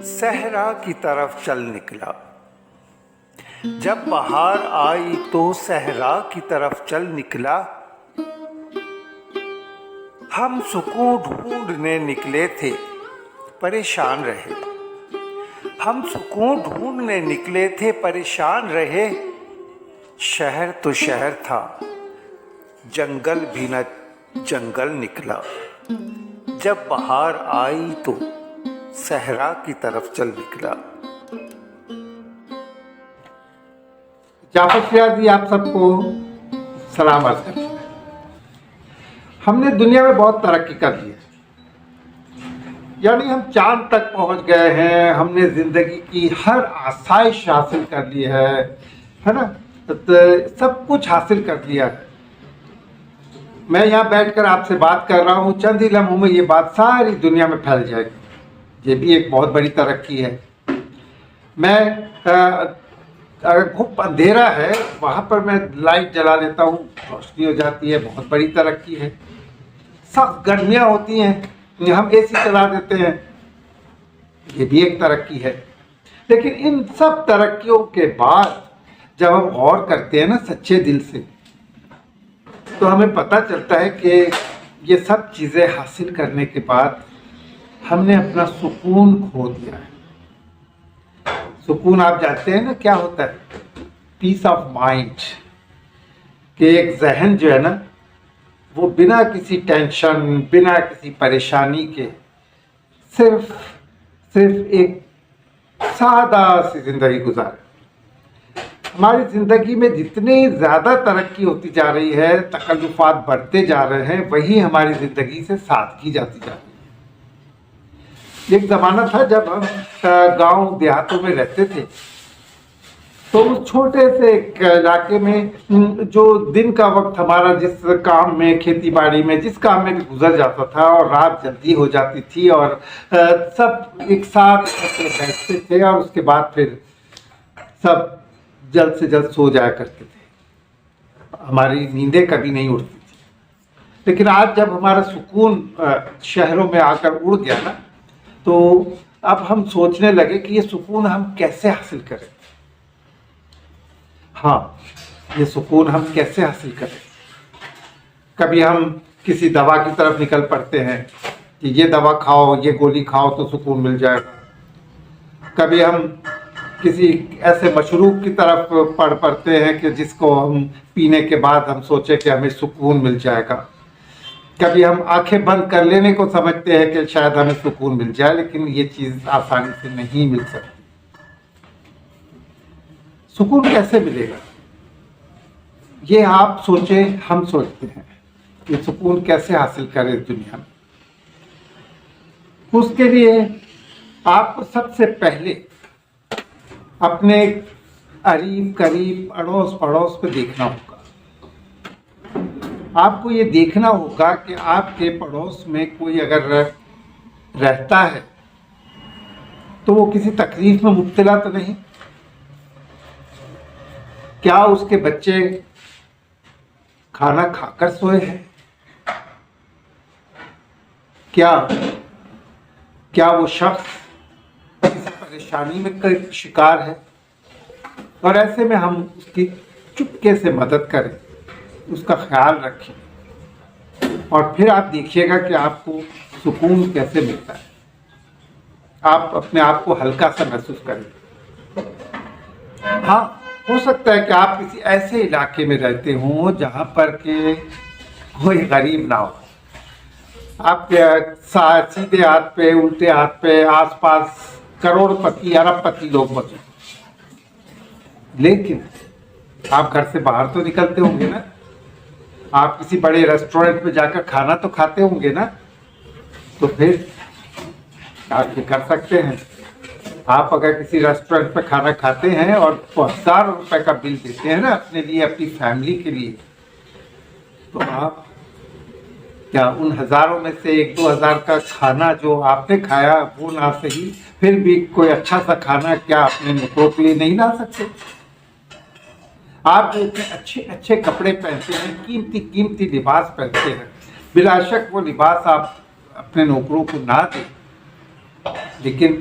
صحرا کی طرف چل نکلا۔ جب بہار آئی تو صحرا کی طرف چل نکلا۔ ہم سکون ڈھونڈنے نکلے تھے، پریشان رہے۔ ہم سکون ڈھونڈنے نکلے تھے، پریشان رہے۔ شہر تو شہر تھا، جنگل بھی نہ جنگل نکلا۔ جب بہار آئی تو صحرا کی طرف چل نکلا۔ جعفر شیرازی آپ سب کو سلام عرض کرتے ہیں۔ ہم نے دنیا میں بہت ترقی کر لی ہے، یعنی ہم چاند تک پہنچ گئے ہیں، ہم نے زندگی کی ہر آسائش حاصل کر لی ہے نا، سب کچھ حاصل کر لیا ہے۔ میں یہاں بیٹھ کر آپ سے بات کر رہا ہوں، چند ہی لمحوں میں یہ بات ساری دنیا میں پھیل جائے گی۔ یہ بھی ایک بہت بڑی ترقی ہے۔ میں اگر گھپ اندھیرا ہے وہاں پر میں لائٹ جلا لیتا ہوں، روشنی ہو جاتی ہے، بہت بڑی ترقی ہے۔ سخت گرمیاں ہوتی ہیں، ہم اے سی چلا دیتے ہیں، یہ بھی ایک ترقی ہے۔ لیکن ان سب ترقیوں کے بعد جب ہم غور کرتے ہیں نا سچے دل سے، تو ہمیں پتہ چلتا ہے کہ یہ سب چیزیں حاصل کرنے کے بعد ہم نے اپنا سکون کھو دیا ہے۔ سکون آپ جانتے ہیں نا کیا ہوتا ہے؟ پیس آف مائنڈ، کہ ایک ذہن جو ہے نا وہ بنا کسی ٹینشن، بنا کسی پریشانی کے صرف ایک سادہ سی زندگی گزارے۔ ہماری زندگی میں جتنی زیادہ ترقی ہوتی جا رہی ہے، تکلفات بڑھتے جا رہے ہیں، وہی ہماری زندگی سے سادگی جاتی جا رہی ہے۔ ایک زمانہ تھا جب ہم گاؤں دیہاتوں میں رہتے تھے، تو اس چھوٹے سے ایک علاقے میں جو دن کا وقت ہمارا جس کام میں، کھیتی باڑی میں، جس کام میں بھی گزر جاتا تھا، اور رات جلدی ہو جاتی تھی، اور سب ایک ساتھ بیٹھتے تھے، اور اس کے بعد پھر سب جلد سے جلد سو جایا کرتے تھے، ہماری نیندیں کبھی نہیں اڑتی تھی۔ لیکن آج جب ہمارا سکون شہروں میں آ کر اڑ گیا نا، تو اب ہم سوچنے لگے کہ یہ سکون ہم کیسے حاصل کریں۔ ہاں، یہ سکون ہم کیسے حاصل کریں؟ کبھی ہم کسی دوا کی طرف نکل پڑتے ہیں کہ یہ دوا کھاؤ، یہ گولی کھاؤ تو سکون مل جائے گا۔ کبھی ہم کسی ایسے مشروب کی طرف پڑتے ہیں کہ جس کو ہم پینے کے بعد ہم سوچیں کہ ہمیں سکون مل جائے گا۔ کبھی ہم آنکھیں بند کر لینے کو سمجھتے ہیں کہ شاید ہمیں سکون مل جائے، لیکن یہ چیز آسانی سے نہیں مل سکتی۔ سکون کیسے ملے گا؟ یہ آپ سوچیں، ہم سوچتے ہیں کہ سکون کیسے حاصل کریں دنیا میں۔ اس کے لیے آپ کو سب سے پہلے اپنے قریب اڑوس پڑوس پہ دیکھنا ہوگا۔ آپ کو یہ دیکھنا ہوگا کہ آپ کے پڑوس میں کوئی اگر رہتا ہے تو وہ کسی تکلیف میں مبتلا تو نہیں؟ کیا اس کے بچے کھانا کھا کر سوئے ہیں؟ کیا وہ شخص کسی پریشانی میں شکار ہے؟ اور ایسے میں ہم اس کی چپکے سے مدد کریں، اس کا خیال رکھیں، اور پھر آپ دیکھیے گا کہ آپ کو سکون کیسے ملتا ہے۔ آپ اپنے آپ کو ہلکا سا محسوس کریں۔ ہاں، ہو سکتا ہے کہ آپ کسی ایسے علاقے میں رہتے ہوں جہاں پر کہ کوئی غریب نہ ہو، آپ کے سیدھے ہاتھ پہ، الٹے ہاتھ پہ آس پاس کروڑ پتی، ارب پتی لوگ موجود ہیں، لیکن آپ گھر سے باہر تو نکلتے ہوں گے نا، آپ کسی بڑے ریسٹورنٹ میں جا کر کھانا تو کھاتے ہوں گے نا، تو پھر آپ یہ کر سکتے ہیں۔ آپ اگر کسی ریسٹورنٹ پہ کھانا کھاتے ہیں اور 1000 روپے کا بل دیتے ہیں نا اپنے لیے، اپنی فیملی کے لیے، تو آپ کیا ان ہزاروں میں سے 1-2 ہزار کا کھانا جو آپ نے کھایا وہ نہ صحیح، پھر بھی کوئی اچھا سا کھانا کیا اپنے نکلوں کے لیے نہیں لا سکتے؟ آپ جو اتنے اچھے اچھے کپڑے پہنتے ہیں، قیمتی لباس پہنتے ہیں، بلا شک وہ لباس آپ اپنے نوکروں کو نہ دیں، لیکن